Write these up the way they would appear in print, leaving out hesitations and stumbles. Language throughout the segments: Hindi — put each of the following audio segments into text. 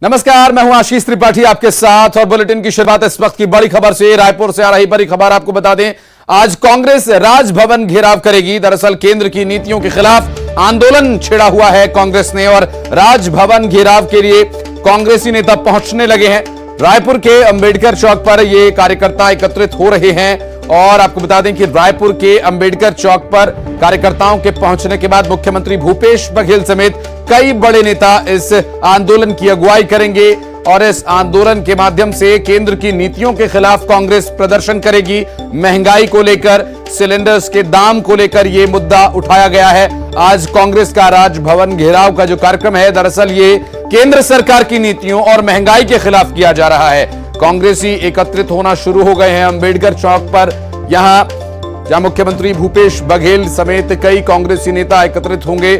नमस्कार, मैं हूं आशीष त्रिपाठी आपके साथ और बुलेटिन की शुरुआत इस वक्त की बड़ी खबर से। रायपुर से आ रही बड़ी खबर आपको बता दें, आज कांग्रेस राजभवन घेराव करेगी। दरअसल केंद्र की नीतियों के खिलाफ आंदोलन छेड़ा हुआ है कांग्रेस ने और राजभवन घेराव के लिए कांग्रेसी नेता पहुंचने लगे हैं। रायपुर के अंबेडकर चौक पर ये कार्यकर्ता एकत्रित हो रहे हैं और आपको बता दें कि रायपुर के अंबेडकर चौक पर कार्यकर्ताओं के पहुंचने के बाद मुख्यमंत्री भूपेश बघेल समेत कई बड़े नेता इस आंदोलन की अगुवाई करेंगे और इस आंदोलन के माध्यम से केंद्र की नीतियों के खिलाफ कांग्रेस प्रदर्शन करेगी। महंगाई को लेकर, सिलेंडर्स के दाम को लेकर यह मुद्दा उठाया गया है। आज कांग्रेस का राजभवन घेराव का जो कार्यक्रम है, दरअसल ये केंद्र सरकार की नीतियों और महंगाई के खिलाफ किया जा रहा है। कांग्रेसी एकत्रित होना शुरू हो गए हैं अंबेडकर चौक पर। जहां मुख्यमंत्री भूपेश बघेल समेत कई कांग्रेसी नेता एकत्रित होंगे।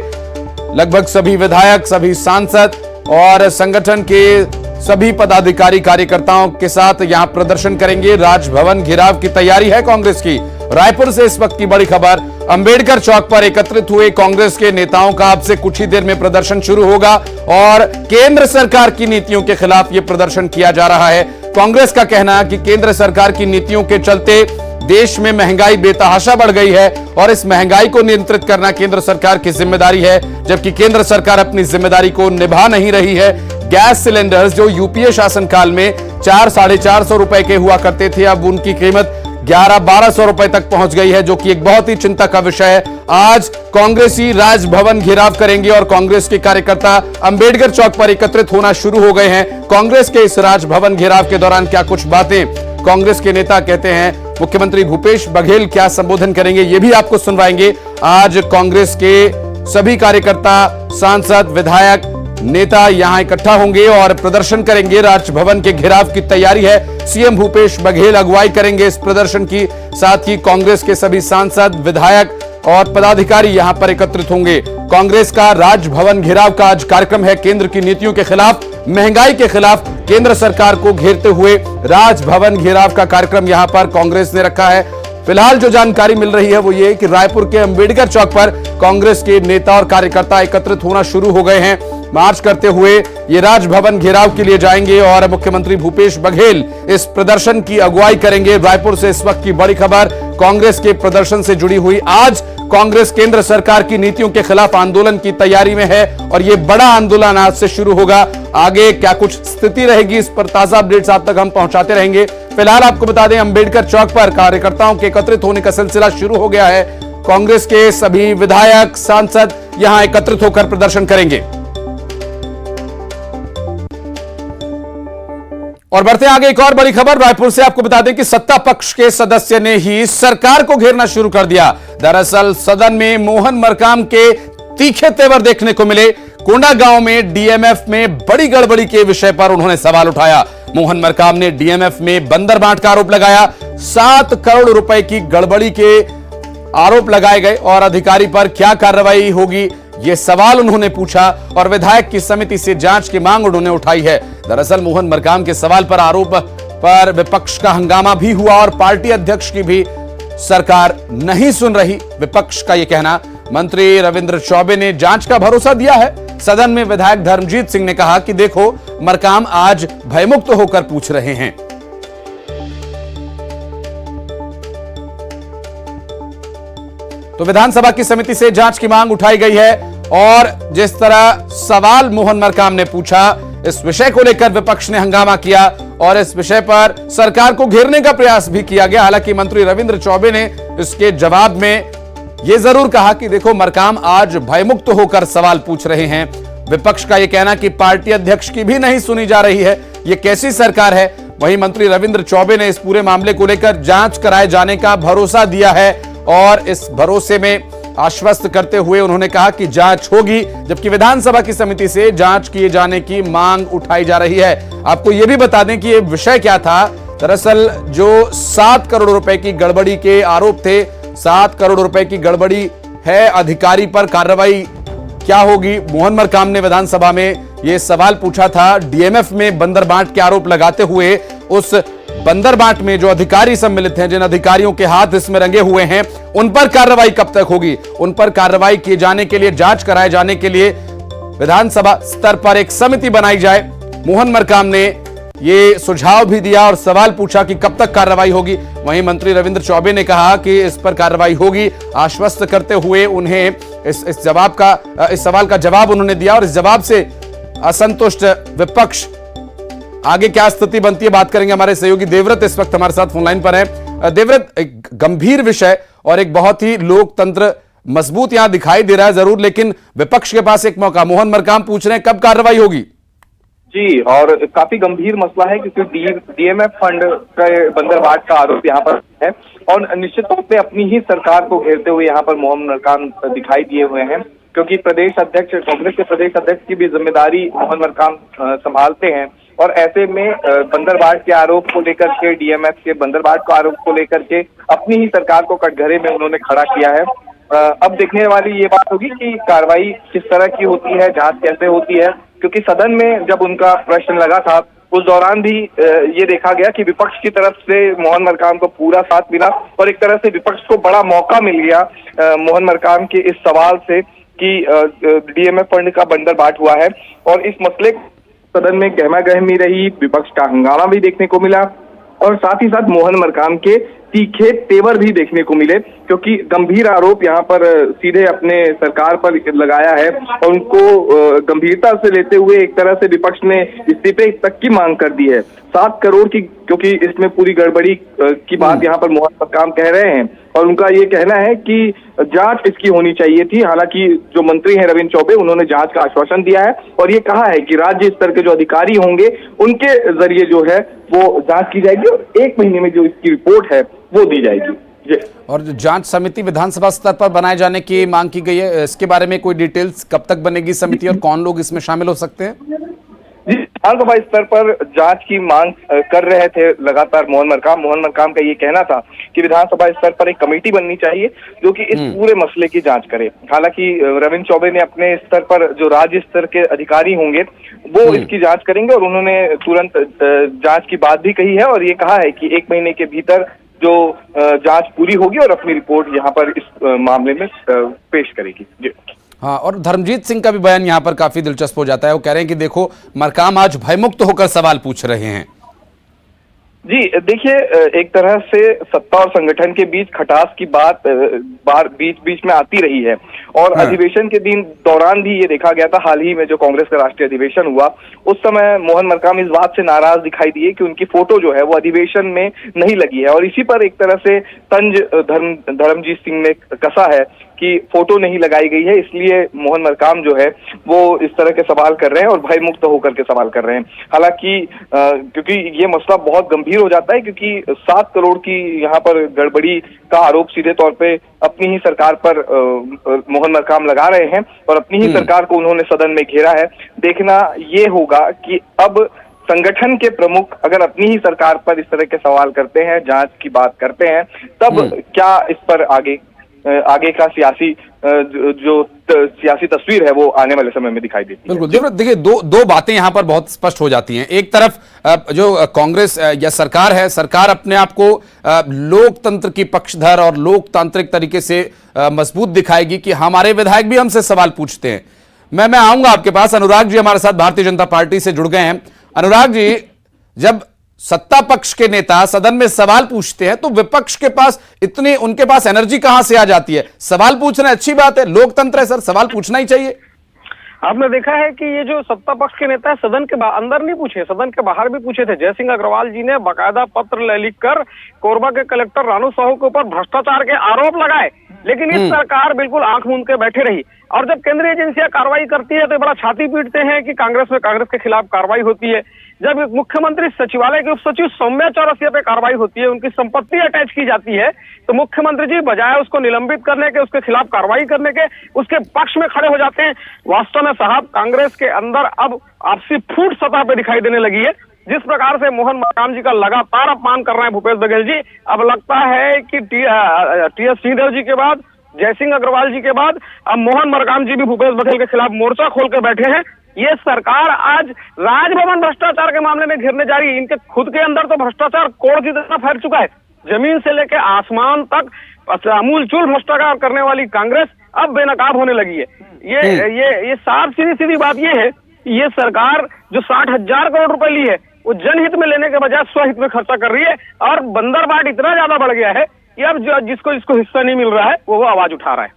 लगभग सभी विधायक, सभी सांसद और संगठन के सभी पदाधिकारी कार्यकर्ताओं के साथ यहां प्रदर्शन करेंगे। राजभवन घेराव की तैयारी है कांग्रेस की। रायपुर से इस वक्त की बड़ी खबर, अंबेडकर चौक पर एकत्रित हुए कांग्रेस के नेताओं का अब से कुछ ही देर में प्रदर्शन शुरू होगा और केंद्र सरकार की नीतियों के खिलाफ यह प्रदर्शन किया जा रहा है। कांग्रेस का कहना है कि केंद्र सरकार की नीतियों के चलते देश में महंगाई बेतहाशा बढ़ गई है और इस महंगाई को नियंत्रित करना केंद्र सरकार की जिम्मेदारी है, जबकि केंद्र सरकार अपनी जिम्मेदारी को निभा नहीं रही है। गैस सिलेंडर्स जो यूपीए शासनकाल में 400-450 रुपए के हुआ करते थे, अब उनकी कीमत 1100-1200 रुपए तक पहुंच गई है, जो कि एक बहुत ही चिंता का विषय है। आज कांग्रेसी राजभवन घेराव करेंगे और कांग्रेस के कार्यकर्ता अंबेडकर चौक पर एकत्रित होना शुरू हो गए हैं। कांग्रेस के इस राजभवन घेराव के दौरान क्या कुछ बातें कांग्रेस के नेता कहते हैं, मुख्यमंत्री भूपेश बघेल क्या संबोधन करेंगे, ये भी आपको सुनवाएंगे। आज कांग्रेस के सभी कार्यकर्ता, सांसद, विधायक, नेता यहां इकट्ठा होंगे और प्रदर्शन करेंगे। राजभवन के घेराव की तैयारी है। सीएम भूपेश बघेल अगुवाई करेंगे इस प्रदर्शन की। साथ ही कांग्रेस के सभी सांसद, विधायक और पदाधिकारी यहां पर एकत्रित होंगे। कांग्रेस का राजभवन घेराव का आज कार्यक्रम है। केंद्र की नीतियों के खिलाफ, महंगाई के खिलाफ केंद्र सरकार को घेरते हुए राजभवन घेराव का कार्यक्रम यहां पर कांग्रेस ने रखा है। फिलहाल जो जानकारी मिल रही है वो ये कि रायपुर के अंबेडकर चौक पर कांग्रेस के नेता और कार्यकर्ता एकत्रित होना शुरू हो गए हैं। मार्च करते हुए ये राजभवन घेराव के लिए जाएंगे और मुख्यमंत्री भूपेश बघेल इस प्रदर्शन की अगुवाई करेंगे। रायपुर से इस वक्त की बड़ी खबर, कांग्रेस के प्रदर्शन से जुड़ी हुई। आज कांग्रेस केंद्र सरकार की नीतियों के खिलाफ आंदोलन की तैयारी में है और यह बड़ा आंदोलन आज से शुरू होगा। आगे क्या कुछ स्थिति रहेगी, इस पर ताजा अपडेट्स आप तक हम पहुंचाते रहेंगे। फिलहाल आपको बता दें, अंबेडकर चौक पर कार्यकर्ताओं के एकत्रित होने का सिलसिला शुरू हो गया है। कांग्रेस के सभी विधायक, सांसद यहां एकत्रित होकर प्रदर्शन करेंगे। और बढ़ते आगे, एक और बड़ी खबर रायपुर से आपको बता दें कि सत्ता पक्ष के सदस्य ने ही सरकार को घेरना शुरू कर दिया। दरअसल सदन में मोहन मरकाम के तीखे तेवर देखने को मिले। कोंडागांव में डीएमएफ में बड़ी गड़बड़ी के विषय पर उन्होंने सवाल उठाया। मोहन मरकाम ने डीएमएफ में बंदर बांट का आरोप लगाया। 7 करोड़ रुपए की गड़बड़ी के आरोप लगाए गए और अधिकारी पर क्या कार्रवाई होगी, यह सवाल उन्होंने पूछा और विधायक की समिति से जांच की मांग उन्होंने उठाई है। दरअसल मोहन मरकाम के सवाल पर, आरोप पर विपक्ष का हंगामा भी हुआ और पार्टी अध्यक्ष की भी सरकार नहीं सुन रही, विपक्ष का यह कहना। मंत्री रविंद्र चौबे ने जांच का भरोसा दिया है। सदन में विधायक धर्मजीत सिंह ने कहा कि देखो, मरकाम आज भयमुक्त होकर पूछ रहे हैं। तो विधानसभा की समिति से जांच की मांग उठाई गई है और जिस तरह सवाल मोहन मरकाम ने पूछा, इस विषय को लेकर विपक्ष ने हंगामा किया और इस विषय पर सरकार को घेरने का प्रयास भी किया गया। हालांकि मंत्री रविंद्र चौबे ने इसके जवाब में यह जरूर कहा कि देखो, मरकाम आज भयमुक्त होकर सवाल पूछ रहे हैं। विपक्ष का यह कहना कि पार्टी अध्यक्ष की भी नहीं सुनी जा रही है, यह कैसी सरकार है। वहीं मंत्री रविंद्र चौबे ने इस पूरे मामले को लेकर जांच कराए जाने का भरोसा दिया है और इस भरोसे में आश्वस्त करते हुए उन्होंने कहा कि जांच होगी, जबकि विधानसभा की समिति से जांच किए जाने की मांग उठाई जा रही है। आपको यह भी बता दें कि यह विषय क्या था। दरअसल जो 7 करोड़ रुपए की गड़बड़ी के आरोप थे, 7 करोड़ रुपए की गड़बड़ी है, अधिकारी पर कार्रवाई क्या होगी। मोहन मरकाम ने विधानसभा में यह सवाल पूछा था। डीएमएफ में बंदर बांट के आरोप लगाते हुए उस बंदर बांट में जो अधिकारी सम्मिलित हैं, जिन अधिकारियों के हाथ इसमें रंगे हुए हैं, उन पर कार्रवाई कब तक होगी। उन पर कार्रवाई किए जाने के लिए, जांच कराए जाने के लिए विधानसभा स्तर पर एक समिति बनाई जाए मोहन मरकाम ने ये सुझाव भी दिया और सवाल पूछा कि कब तक कार्रवाई होगी। वहीं मंत्री रविंद्र चौबे ने कहा कि इस पर कार्रवाई होगी, आश्वस्त करते हुए उन्हें इस सवाल का जवाब उन्होंने दिया। और इस जवाब से असंतुष्ट विपक्ष आगे क्या स्थिति बनती है, बात करेंगे। हमारे सहयोगी देवव्रत इस वक्त हमारे साथ फोनलाइन पर है। देवव्रत, एक गंभीर विषय और एक बहुत ही लोकतंत्र मजबूत यहां दिखाई दे रहा है जरूर, लेकिन विपक्ष के पास एक मौका। मोहन मरकाम पूछ रहे हैं कब कार्रवाई होगी। जी, और काफी गंभीर मसला है क्योंकि डीएमएफ फंड के बंदरबाट का आरोप यहाँ पर है और निश्चित तौर पे अपनी ही सरकार को घेरते हुए यहाँ पर मोहन मरकाम दिखाई दिए हुए हैं, क्योंकि प्रदेश अध्यक्ष, कांग्रेस के प्रदेश अध्यक्ष की भी जिम्मेदारी मोहन मरकाम संभालते हैं। और ऐसे में बंदरबाट के आरोप को लेकर के, डीएमएफ के बंदरबाट के आरोप को लेकर के अपनी ही सरकार को कटघरे में उन्होंने खड़ा किया है। अब देखने वाली ये बात होगी कि कार्रवाई किस तरह की होती है, जांच कैसे होती है, क्योंकि सदन में जब उनका प्रश्न लगा था उस दौरान भी ये देखा गया कि विपक्ष की तरफ से मोहन मरकाम को पूरा साथ मिला और एक तरह से विपक्ष को बड़ा मौका मिल गया मोहन मरकाम के इस सवाल से कि डीएमएफ फंड का बंदरबाट हुआ है। और इस मसले सदन में गहमा गहमी रही, विपक्ष का हंगामा भी देखने को मिला और साथ ही साथ मोहन मरकाम के तीखे तेवर भी देखने को मिले, क्योंकि गंभीर आरोप यहाँ पर सीधे अपने सरकार पर लगाया है और उनको गंभीरता से लेते हुए एक तरह से विपक्ष ने इस्तीफे तक की मांग कर दी है। 7 करोड़ की, क्योंकि इसमें पूरी गड़बड़ी की बात यहाँ पर मोहन मरकाम कह रहे हैं और उनका ये कहना है कि जांच इसकी होनी चाहिए थी। हालांकि जो मंत्री हैं रविंद्र चौबे, उन्होंने जांच का आश्वासन दिया है और ये कहा है कि राज्य स्तर के जो अधिकारी होंगे उनके जरिए जो है वो जांच की जाएगी और 1 महीने में जो इसकी रिपोर्ट है वो दी जाएगी। और जो जांच समिति विधानसभा स्तर पर बनाए जाने की मांग की गई है, इसके बारे में कोई डिटेल्स, कब तक बनेगी समिति और कौन लोग इसमें शामिल हो सकते हैं? जी, विधानसभा स्तर पर जांच की मांग कर रहे थे लगातार मोहन मरकाम का ये कहना था कि विधानसभा स्तर पर एक कमेटी बननी चाहिए जो कि इस पूरे मसले की जांच करे। हालांकि रविंद्र चौबे ने अपने स्तर पर जो राज्य स्तर के अधिकारी होंगे वो इसकी जांच करेंगे और उन्होंने तुरंत जांच की बात भी कही है और ये कहा है कि 1 महीने के भीतर जो जांच पूरी होगी और अपनी रिपोर्ट यहाँ पर इस मामले में पेश करेगी। जी हाँ, और धर्मजीत सिंह का भी बयान यहाँ पर काफी दिलचस्प हो जाता है। वो कह रहे हैं कि देखो मरकाम आज भयमुक्त होकर सवाल पूछ रहे हैं। जी देखिए, एक तरह से सत्ता और संगठन के बीच खटास की बात बीच में आती रही है और अधिवेशन के दौरान भी ये देखा गया था। हाल ही में जो कांग्रेस का राष्ट्रीय अधिवेशन हुआ उस समय मोहन मरकाम इस बात से नाराज दिखाई दिए कि उनकी फोटो जो है वो अधिवेशन में नहीं लगी है और इसी पर एक तरह से तंज धर्मजीत सिंह ने कसा है कि फोटो नहीं लगाई गई है, इसलिए मोहन मरकाम जो है वो इस तरह के सवाल कर रहे हैं और भय मुक्त होकर के सवाल कर रहे हैं। हालांकि क्योंकि ये मसला बहुत गंभीर हो जाता है, क्योंकि 7 करोड़ की यहाँ पर गड़बड़ी का आरोप सीधे तौर पे अपनी ही सरकार पर मोहन मरकाम लगा रहे हैं और अपनी ही सरकार को उन्होंने सदन में घेरा है। देखना ये होगा कि अब संगठन के प्रमुख अगर अपनी ही सरकार पर इस तरह के सवाल करते हैं, जांच की बात करते हैं, तब क्या इस पर आगे का सियासी तस्वीर है वो आने वाले समय में दिखाई देती है। बिल्कुल, देखिए दो बातें यहां पर बहुत स्पष्ट हो जाती हैं। एक तरफ जो कांग्रेस या सरकार है, सरकार अपने आप को लोकतंत्र की पक्षधर और लोकतांत्रिक तरीके से मजबूत दिखाएगी कि हमारे विधायक भी हमसे सवाल पूछते हैं। मैं आऊंगा आपके पास। अनुराग जी हमारे साथ भारतीय जनता पार्टी से जुड़ गए हैं। अनुराग जी, जब सत्ता पक्ष के नेता सदन में सवाल पूछते हैं तो विपक्ष के पास उनके पास एनर्जी कहां से आ जाती है? सवाल पूछना अच्छी बात है, लोकतंत्र है सर, सवाल पूछना ही चाहिए। आपने देखा है कि ये जो सत्ता पक्ष के नेता सदन के अंदर नहीं पूछे, सदन के बाहर भी पूछे थे। जयसिंह अग्रवाल जी ने बाकायदा पत्र लिखकर कोरबा के कलेक्टर रानू साहू के ऊपर भ्रष्टाचार के आरोप लगाए, लेकिन इस सरकार बिल्कुल आंख मूंद के बैठे रही। और जब केंद्रीय एजेंसियां कार्रवाई करती है तो बड़ा छाती पीटते हैं कि कांग्रेस के खिलाफ कार्रवाई होती है। जब मुख्यमंत्री सचिवालय के उप सचिव सौम्या चौरसिया पे कार्रवाई होती है, उनकी संपत्ति अटैच की जाती है, तो मुख्यमंत्री जी बजाय उसको निलंबित करने के, उसके खिलाफ कार्रवाई करने के, उसके पक्ष में खड़े हो जाते हैं। वास्तव में साहब, कांग्रेस के अंदर अब आपसी फूट सतह पे दिखाई देने लगी है। जिस प्रकार से मोहन मरकाम जी का लगातार अपमान कर रहे हैं भूपेश बघेल जी, अब लगता है कि टी.एस. सिंहदेव जी के बाद, जयसिंह अग्रवाल जी के बाद अब मोहन मरकाम जी भी भूपेश बघेल के खिलाफ मोर्चा खोल के बैठे हैं। ये सरकार आज राजभवन भ्रष्टाचार के मामले में घेरने जा रही है। इनके खुद के अंदर तो भ्रष्टाचार कोड़ जितना फैल चुका है, जमीन से लेकर आसमान तक अमूलचूल भ्रष्टाचार करने वाली कांग्रेस अब बेनकाब होने लगी है। ये साफ सीधी बात ये है ये सरकार जो 60,000 करोड़ रुपए ली है वो जनहित में लेने के बजाय स्वहित में खर्चा कर रही है, और बंदर बाट इतना ज्यादा बढ़ गया है कि अब जिसको हिस्सा नहीं मिल रहा है वो आवाज उठा रहा है।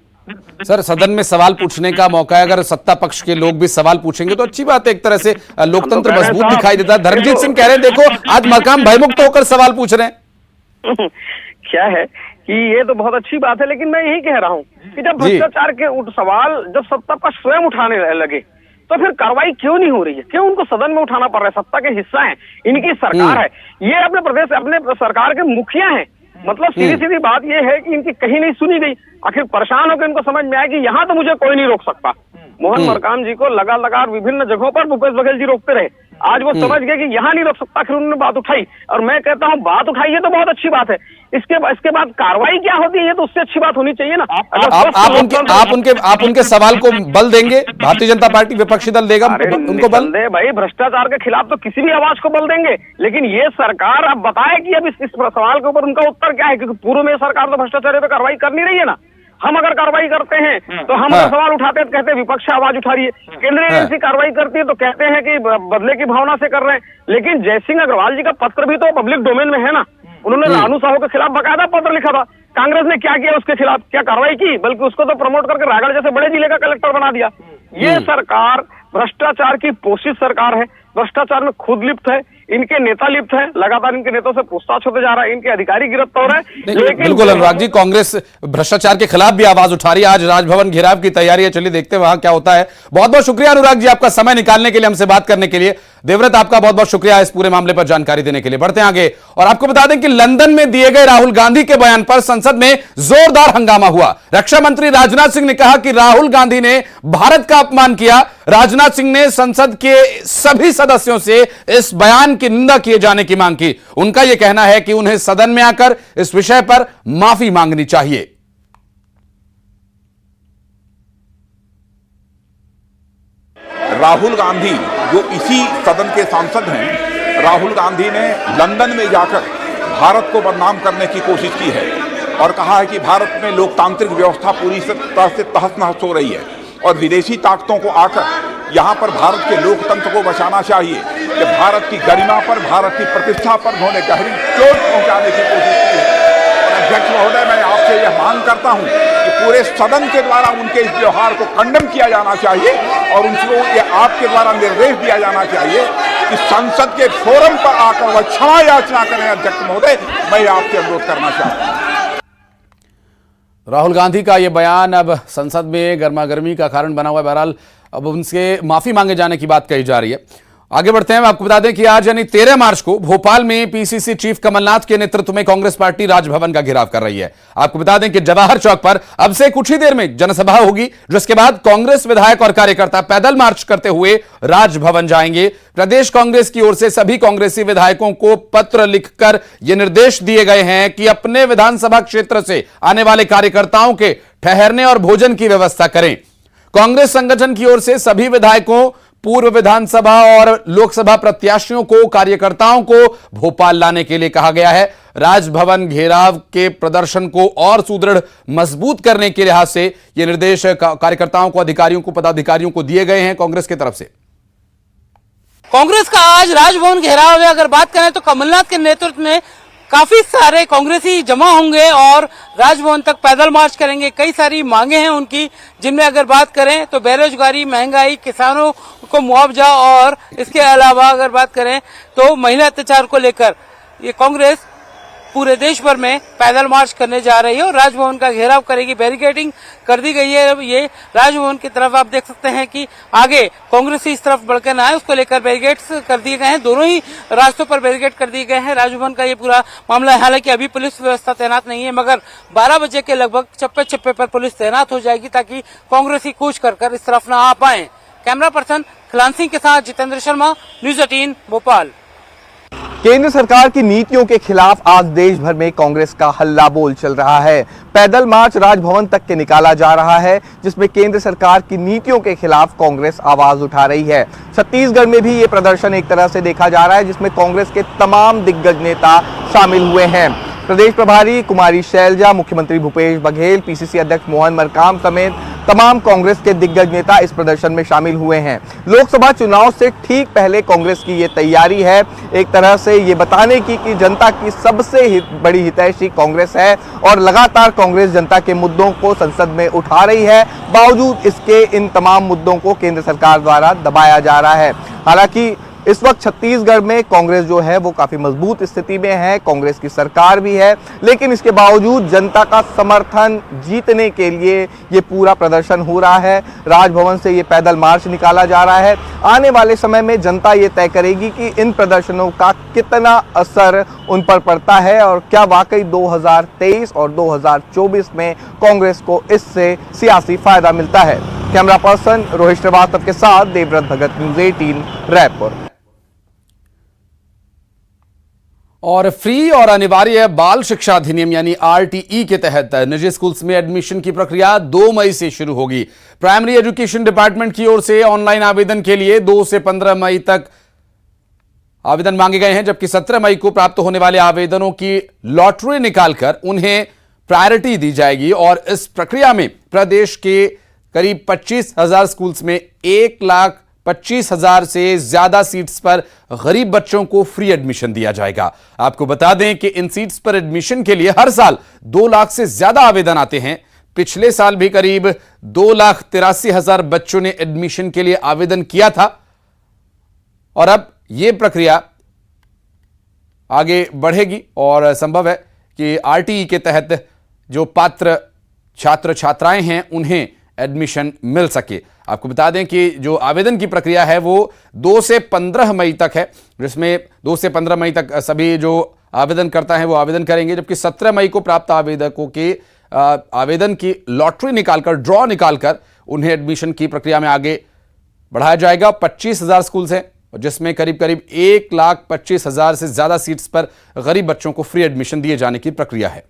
सर, सदन में सवाल पूछने का मौका है, अगर सत्ता पक्ष के लोग भी सवाल पूछेंगे तो अच्छी बात है, एक तरह से लोकतंत्र मजबूत दिखाई देता है। धर्मजीत सिंह कह रहे हैं देखो आज मकाम भयमुक्त होकर सवाल पूछ रहे हैं। क्या है कि ये तो बहुत अच्छी बात है, लेकिन मैं यही कह रहा हूँ कि जब भ्रष्टाचार के सवाल जब सत्ता पक्ष स्वयं उठाने लगे तो फिर कार्रवाई क्यों नहीं हो रही है? क्यों उनको सदन में उठाना पड़ रहा है? सत्ता के हिस्सा है, इनकी सरकार है, ये अपने प्रदेश अपने सरकार के मुखिया हैं। मतलब सीधी सीधी बात ये है कि इनकी कहीं नहीं सुनी गई। आखिर परेशान होकर इनको समझ में आया कि यहाँ तो मुझे कोई नहीं रोक सकता। मोहन मरकाम जी को लगातार विभिन्न जगहों पर भूपेश बघेल जी रोकते रहे, आज वो समझ गए कि यहाँ नहीं रोक सकता, फिर उन्होंने बात उठाई। और मैं कहता हूँ बात उठाई है तो बहुत अच्छी बात है, इसके बाद कार्रवाई क्या होती है ये तो उससे अच्छी बात होनी चाहिए ना। आप उनके सवाल को बल देंगे? भारतीय जनता पार्टी विपक्षी दल देगा उनको बल? दे भाई, भ्रष्टाचार के खिलाफ तो किसी भी आवाज को बल देंगे, लेकिन ये सरकार अब बताए कि अब इस सवाल के ऊपर उनका उत्तर क्या है, क्योंकि पूर्व में सरकार तो भ्रष्टाचार पे कार्रवाई कर नहीं रही है ना। हम अगर कार्रवाई करते हैं तो हम अगर सवाल उठाते हैं तो कहते हैं विपक्ष आवाज उठा रही है, केंद्रीय एजेंसी कार्रवाई करती है तो कहते हैं कि बदले की भावना से कर रहे हैं। लेकिन जयसिंह अग्रवाल जी का पत्र भी तो पब्लिक डोमेन में है ना, उन्होंने रानू साहू के खिलाफ बकायदा पत्र लिखा था। कांग्रेस ने क्या किया उसके खिलाफ? क्या कार्रवाई की? बल्कि उसको तो प्रमोट करके रायगढ़ जैसे बड़े जिले का कलेक्टर बना दिया। ये सरकार भ्रष्टाचार की पोषित सरकार है, भ्रष्टाचार में खुद लिप्त है, इनके नेता लिप्त है, लगातार इनके नेताओं से पूछताछ होते जा रहा है, इनके अधिकारी गिरफ्तार हो रहे हैं। लेकिन बिल्कुल अनुराग जी, कांग्रेस भ्रष्टाचार के खिलाफ भी आवाज उठा रही है, आज राजभवन घेराव की तैयारी है, चलिए देखते हैं वहां क्या होता है। बहुत बहुत शुक्रिया अनुराग जी आपका समय निकालने के लिए, हमसे बात करने के लिए। देवव्रत आपका बहुत बहुत शुक्रिया इस पूरे मामले पर जानकारी देने के लिए। बढ़ते हैं आगे और आपको बता दें कि लंदन में दिए गए राहुल गांधी के बयान पर संसद में जोरदार हंगामा हुआ। रक्षा मंत्री राजनाथ सिंह ने कहा कि राहुल गांधी ने भारत का अपमान किया। राजनाथ सिंह ने संसद के सभी सदस्यों से इस बयान की निंदा किए जाने की मांग की। उनका यह कहना है कि उन्हें सदन में आकर इस विषय पर माफी मांगनी चाहिए। राहुल गांधी जो इसी सदन के सांसद हैं, राहुल गांधी ने लंदन में जाकर भारत को बदनाम करने की कोशिश की है और कहा है कि भारत में लोकतांत्रिक व्यवस्था पूरी तरह से तहस नहस हो रही है और विदेशी ताकतों को आकर यहाँ पर भारत के लोकतंत्र को बचाना चाहिए। कि भारत की गरिमा पर, भारत की प्रतिष्ठा पर उन्होंने गहरी चोट पहुँचाने की कोशिश की है। और अध्यक्ष महोदय, मैं आपसे यह मांग करता हूँ कि पूरे सदन के द्वारा उनके इस व्यवहार को खंडन किया जाना चाहिए और उनको ये आपके द्वारा निर्देश दिया जाना चाहिए कि संसद के फोरम पर आकर वह क्षमा याचना करें। अध्यक्ष महोदय, मैं आपसे अनुरोध करना चाहता हूँ। राहुल गांधी का यह बयान अब संसद में गर्मागर्मी का कारण बना हुआ है। बहरहाल अब उनसे माफी मांगे जाने की बात कही जा रही है। आगे बढ़ते हैं। आपको बता दें कि आज यानी 13 मार्च को भोपाल में पीसीसी चीफ कमलनाथ के नेतृत्व में कांग्रेस पार्टी राजभवन का घेराव कर रही है। आपको बता दें कि जवाहर चौक पर अब से कुछ ही देर में जनसभा होगी, जिसके बाद कांग्रेस विधायक और कार्यकर्ता पैदल मार्च करते हुए राजभवन जाएंगे। प्रदेश कांग्रेस की ओर से सभी कांग्रेसी विधायकों को पत्र लिखकर ये निर्देश दिए गए हैं कि अपने विधानसभा क्षेत्र से आने वाले कार्यकर्ताओं के ठहरने और भोजन की व्यवस्था करें। कांग्रेस संगठन की ओर से सभी विधायकों, पूर्व विधानसभा और लोकसभा प्रत्याशियों को, कार्यकर्ताओं को भोपाल लाने के लिए कहा गया है। राजभवन घेराव के प्रदर्शन को और सुदृढ़ मजबूत करने के लिहाज से ये निर्देश कार्यकर्ताओं को, अधिकारियों को, पदाधिकारियों को दिए गए हैं कांग्रेस की तरफ से। कांग्रेस का आज राजभवन घेराव है। अगर बात करें तो कमलनाथ के नेतृत्व में काफी सारे कांग्रेसी जमा होंगे और राजभवन तक पैदल मार्च करेंगे। कई सारी मांगे हैं उनकी, जिनमें अगर बात करें तो बेरोजगारी, महंगाई, किसानों को मुआवजा और इसके अलावा अगर बात करें तो महिला अत्याचार को लेकर ये कांग्रेस पूरे देश भर में पैदल मार्च करने जा रही है और राजभवन का घेराव करेगी। बैरिकेडिंग कर दी गई है। ये राजभवन की तरफ आप देख सकते हैं कि आगे कांग्रेस इस तरफ बढ़कर ना आए, उसको लेकर बैरिकेड्स कर दिए गए हैं। दोनों ही रास्तों पर बैरिकेड कर दिए गए हैं। राजभवन का ये पूरा मामला है। हालांकि अभी पुलिस व्यवस्था तैनात नहीं है, मगर 12 बजे के लगभग चप्पे चप्पे पर पुलिस तैनात हो जाएगी ताकि कांग्रेसी कूच कर इस तरफ न आ पाए। कैमरा पर्सन खिलान सिंह के साथ जितेंद्र शर्मा, न्यूज 18 भोपाल। केंद्र सरकार की नीतियों के खिलाफ आज देश भर में कांग्रेस का हल्ला बोल चल रहा है। पैदल मार्च राजभवन तक के निकाला जा रहा है, जिसमें केंद्र सरकार की नीतियों के खिलाफ कांग्रेस आवाज उठा रही है। छत्तीसगढ़ में भी ये प्रदर्शन एक तरह से देखा जा रहा है, जिसमें कांग्रेस के तमाम दिग्गज नेता शामिल हुए हैं। प्रदेश प्रभारी कुमारी शैलजा, मुख्यमंत्री भूपेश बघेल, पीसीसी अध्यक्ष मोहन मरकाम समेत तमाम कांग्रेस के दिग्गज नेता इस प्रदर्शन में शामिल हुए हैं। लोकसभा चुनाव से ठीक पहले कांग्रेस की ये तैयारी है एक तरह से ये बताने की कि जनता की सबसे बड़ी हितैषी कांग्रेस है और लगातार कांग्रेस जनता के मुद्दों को संसद में उठा रही है। बावजूद इसके इन तमाम मुद्दों को केंद्र सरकार द्वारा दबाया जा रहा है। हालांकि इस वक्त छत्तीसगढ़ में कांग्रेस जो है वो काफी मजबूत स्थिति में है, कांग्रेस की सरकार भी है, लेकिन इसके बावजूद जनता का समर्थन जीतने के लिए ये पूरा प्रदर्शन हो रहा है। राजभवन से ये पैदल मार्च निकाला जा रहा है। आने वाले समय में जनता ये तय करेगी कि इन प्रदर्शनों का कितना असर उन पर पड़ता है और क्या वाकई 2023 और 2024 में कांग्रेस को इससे सियासी फायदा मिलता है। कैमरा पर्सन रोहित श्रीवास्तव के साथ देवव्रत भगत, न्यूज़ 18 रायपुर। और फ्री और अनिवार्य बाल शिक्षा अधिनियम यानी आरटीई के तहत निजी स्कूल्स में एडमिशन की प्रक्रिया 2 मई से शुरू होगी। प्राइमरी एजुकेशन डिपार्टमेंट की ओर से ऑनलाइन आवेदन के लिए 2 से 15 मई तक आवेदन मांगे गए हैं, जबकि 17 मई को प्राप्त होने वाले आवेदनों की लॉटरी निकालकर उन्हें प्रायोरिटी दी जाएगी। और इस प्रक्रिया में प्रदेश के करीब 25,000 स्कूल्स में 1,25,000 से ज्यादा सीट्स पर गरीब बच्चों को फ्री एडमिशन दिया जाएगा। आपको बता दें कि इन सीट्स पर एडमिशन के लिए हर साल 2 लाख से ज्यादा आवेदन आते हैं। पिछले साल भी करीब 2,83,000 बच्चों ने एडमिशन के लिए आवेदन किया था और अब यह प्रक्रिया आगे बढ़ेगी और संभव है कि आरटीई के तहत जो पात्र छात्र छात्राएं हैं उन्हें एडमिशन मिल सके। आपको बता दें कि जो आवेदन की प्रक्रिया है वो 2 से 15 मई तक है, जिसमें 2 से 15 मई तक सभी जो आवेदन करता है वो आवेदन करेंगे, जबकि 17 मई को प्राप्त आवेदकों के आवेदन की लॉटरी निकालकर, ड्रॉ निकालकर उन्हें एडमिशन की प्रक्रिया में आगे बढ़ाया जाएगा। 25,000 स्कूल्स हैं जिसमें करीब 1,25,000 से ज्यादा सीट्स पर गरीब बच्चों को फ्री एडमिशन दिए जाने की प्रक्रिया है।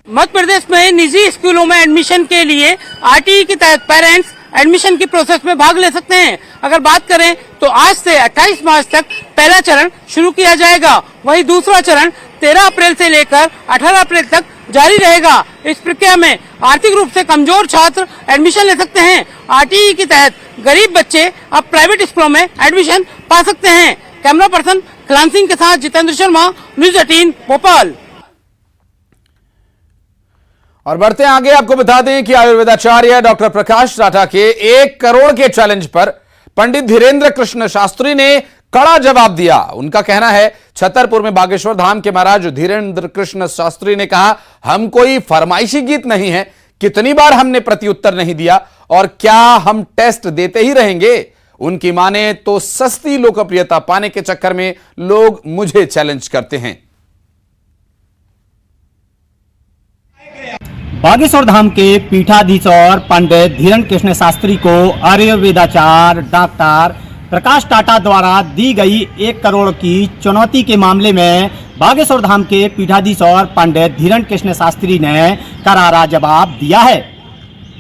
मध्य प्रदेश में निजी स्कूलों में एडमिशन के लिए आरटीई के तहत पेरेंट्स एडमिशन की प्रोसेस में भाग ले सकते हैं। अगर बात करें तो आज से 28 मार्च तक पहला चरण शुरू किया जाएगा, वहीं दूसरा चरण 13 अप्रैल से लेकर 18 अप्रैल तक जारी रहेगा। इस प्रक्रिया में आर्थिक रूप से कमजोर छात्र एडमिशन ले सकते हैं। आरटीई के तहत गरीब बच्चे अब प्राइवेट स्कूलों में एडमिशन पा सकते हैं। कैमरा पर्सन कलाम सिंह के साथ जितेंद्र शर्मा, न्यूज़ 18 भोपाल। और बढ़ते हैं आगे, आपको बता दें कि आयुर्वेदाचार्य डॉक्टर प्रकाश टाटा के 1 करोड़ के चैलेंज पर पंडित धीरेन्द्र कृष्ण शास्त्री ने कड़ा जवाब दिया। उनका कहना है, छतरपुर में बागेश्वर धाम के महाराज धीरेन्द्र कृष्ण शास्त्री ने कहा, हम कोई फरमाइशी गीत नहीं है, कितनी बार हमने प्रत्युत्तर नहीं दिया और क्या हम टेस्ट देते ही रहेंगे। उनकी माने तो सस्ती लोकप्रियता पाने के चक्कर में लोग मुझे चैलेंज करते हैं। बागेश्वर धाम के पीठाधीश्वर पंडित धीरेन्द्र कृष्ण शास्त्री को आयुर्वेदाचार्य डॉक्टर प्रकाश टाटा द्वारा दी गई 1 करोड़ की चुनौती के मामले में बागेश्वर धाम के पीठाधीश्वर पंडित धीरेन्द्र कृष्ण शास्त्री ने करारा जवाब दिया है।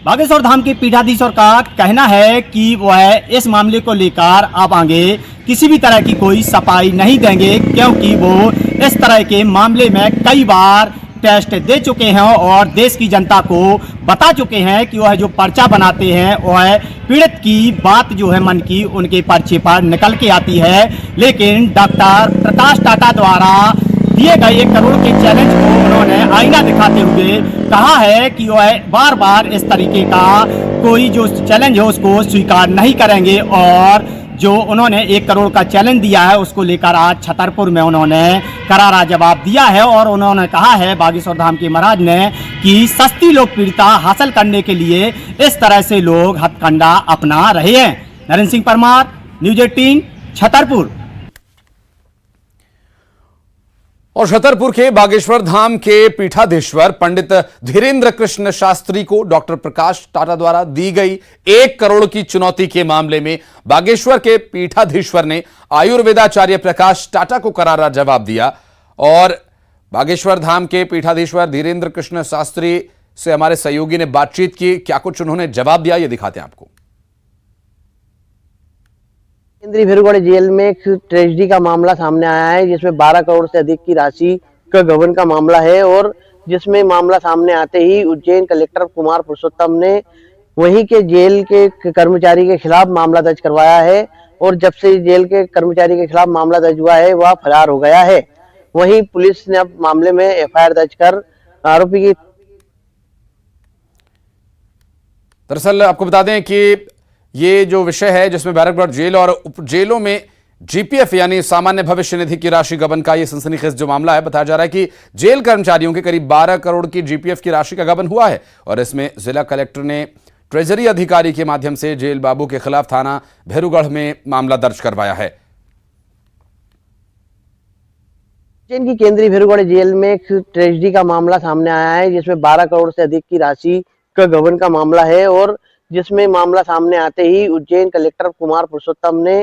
बागेश्वर धाम के पीठाधीश्वर का कहना है कि वह इस मामले को लेकर अब आगे किसी भी तरह की कोई सफाई नहीं देंगे, क्योंकि वो इस तरह के मामले में कई बार टेस्ट दे चुके हैं और देश की जनता को बता चुके हैं कि वह जो पर्चा बनाते हैं वह पीड़ित की बात जो है मन की उनके पर्चे पर निकल के आती है। लेकिन डॉक्टर प्रकाश टाटा द्वारा दिए गए 1 करोड़ के चैलेंज को उन्होंने आईना दिखाते हुए कहा है कि वह बार बार इस तरीके का कोई जो चैलेंज है उसको स्वीकार नहीं करेंगे और जो उन्होंने 1 करोड़ का चैलेंज दिया है उसको लेकर आज छतरपुर में उन्होंने करारा जवाब दिया है। और उन्होंने कहा है बागेश्वर धाम के महाराज ने कि सस्ती लोकप्रियता हासिल करने के लिए इस तरह से लोग हथकंडा अपना रहे हैं। नरेंद्र सिंह परमार, न्यूज़ 18 छतरपुर। और छतरपुर के बागेश्वर धाम के पीठाधीश्वर पंडित धीरेन्द्र कृष्ण शास्त्री को डॉक्टर प्रकाश टाटा द्वारा दी गई 1 करोड़ की चुनौती के मामले में बागेश्वर के पीठाधीश्वर ने आयुर्वेदाचार्य प्रकाश टाटा को करारा जवाब दिया। और बागेश्वर धाम के पीठाधीश्वर धीरेन्द्र कृष्ण शास्त्री से हमारे सहयोगी ने बातचीत की, क्या कुछ उन्होंने जवाब दिया ये दिखाते हैं आपको। केंद्रीय भेरूगढ़ जेल में एक ट्रेजेडी का मामला सामने आया है, जिसमें 12 करोड़ से अधिक की राशि का गबन का मामला है। और जिसमें मामला सामने आते ही उज्जैन कलेक्टर कुमार पुरुषोत्तम ने वहीं के जेल के कर्मचारी के खिलाफ मामला दर्ज करवाया है। और जब से जेल के कर्मचारी के खिलाफ मामला दर्ज हुआ है, वह फरार हो गया है। वहीं पुलिस ने अब मामले में एफआईआर दर्ज कर आरोपी की। दरअसल आपको बता दें कि ये जो विषय है जिसमें बैरकगढ़ जेल और उप जेलों में जीपीएफ यानी सामान्य भविष्य निधि की राशि गबन का ये सनसनीखेज जो मामला है, बताया जा रहा है कि जेल कर्मचारियों के करीब 12 करोड़ की जीपीएफ की राशि का गबन हुआ है। और इसमें जिला कलेक्टर ने ट्रेजरी अधिकारी के माध्यम से जेल बाबू के खिलाफ थाना भेरूगढ़ में मामला दर्ज करवाया है। उज्जैन की केंद्रीय भेरूगढ़ जेल में एक ट्रेजेडी का मामला सामने आया है, जिसमें 12 करोड़ से अधिक की राशि का गबन का मामला है। और जिसमें मामला सामने आते ही उज्जैन कलेक्टर कुमार पुरुषोत्तम ने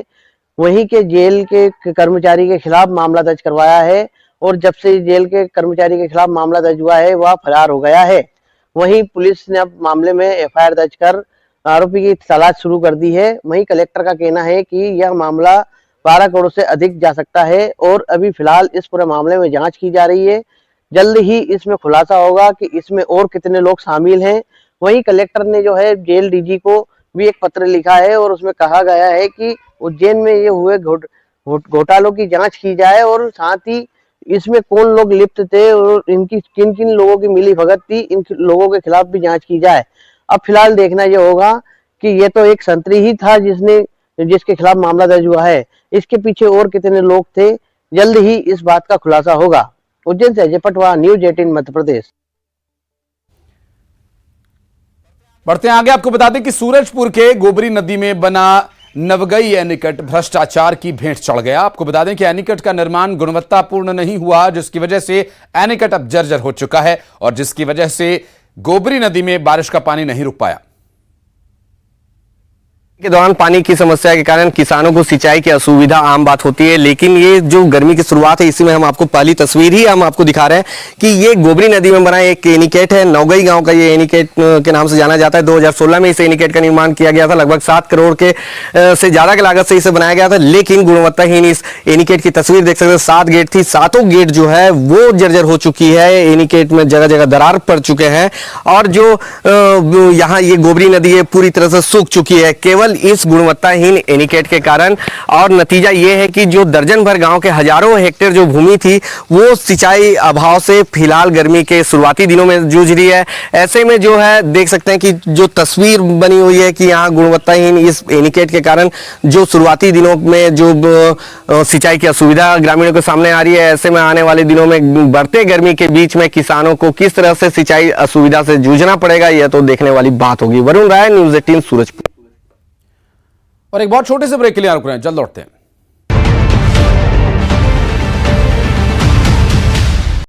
वहीं के जेल के कर्मचारी के खिलाफ मामला दर्ज करवाया है। और जब से जेल के कर्मचारी के खिलाफ मामला दर्ज हुआ है, वह फरार हो गया है। वहीं पुलिस ने अब मामले में एफआईआर दर्ज कर आरोपी की तलाश शुरू कर दी है। वहीं कलेक्टर का कहना है कि यह मामला 12 करोड़ से अधिक जा सकता है और अभी फिलहाल इस पूरे मामले में जांच की जा रही है। जल्द ही इसमें खुलासा होगा कि इसमें और कितने लोग शामिल हैं। वहीं कलेक्टर ने जो है जेल डीजी को भी एक पत्र लिखा है और उसमें कहा गया है कि उज्जैन में ये हुए घोटालों की जांच की जाए और साथ ही इसमें कौन लोग लिप्त थे और इनकी किन किन लोगों की मिली भगत थी, इन लोगों के खिलाफ भी जांच की जाए। अब फिलहाल देखना ये होगा कि ये तो एक संतरी ही था जिसके खिलाफ मामला दर्ज हुआ है, इसके पीछे और कितने लोग थे, जल्द ही इस बात का खुलासा होगा। उज्जैन से अजय पटवा, न्यूज 18 मध्य प्रदेश। बढ़ते हैं आगे, आपको बता दें कि सूरजपुर के गोबरी नदी में बना नवगई एनीकट भ्रष्टाचार की भेंट चढ़ गया। आपको बता दें कि एनीकट का निर्माण गुणवत्तापूर्ण नहीं हुआ, जिसकी वजह से एनीकट अब जर्जर हो चुका है और जिसकी वजह से गोबरी नदी में बारिश का पानी नहीं रुक पाया। के दौरान पानी की समस्या के कारण किसानों को सिंचाई की असुविधा आम बात होती है। लेकिन ये जो गर्मी की शुरुआत है, इसी में हम आपको पहली तस्वीर ही हम आपको दिखा रहे हैं कि ये गोबरी नदी में बना एक एनीकट है। नवगई गांव का ये एनीकट के नाम से जाना जाता है। 2016 में इस एनीकट का निर्माण किया गया था। लगभग 7 करोड़ के से ज्यादा की लागत से इसे बनाया गया था। लेकिन गुणवत्ताहीन इस एनीकट की तस्वीर देख सकते हैं। 7 गेट थी, 7 गेट जो है वो जर्जर हो चुकी है। एनीकट में जगह जगह दरार पड़ चुके हैं और जो यहाँ ये गोबरी नदी है पूरी तरह से सूख चुकी है, केवल इस गुणवत्ताहीन एनीकट के कारण। और नतीजा ये है कि जो दर्जन भर गांव के हजारों हेक्टेयर जो भूमि थी वो सिंचाई अभाव से फिलहाल गर्मी के शुरुआती दिनों में जूझ रही है। ऐसे में जो है देख सकते हैं कि जो तस्वीर बनी हुई है कि यहाँ गुणवत्ताहीन इस एनीकट के कारण जो शुरुआती दिनों में जो सिंचाई की असुविधा ग्रामीणों के सामने आ रही है, ऐसे में आने वाले दिनों में बढ़ते गर्मी के बीच में किसानों को किस तरह से सिंचाई असुविधा से जूझना पड़ेगा, यह तो देखने वाली बात होगी। वरुण राय, न्यूज 18 सूरजपुर। और एक बहुत छोटे से ब्रेक के लिए रुक रहे हैं, जल्द लौटते हैं।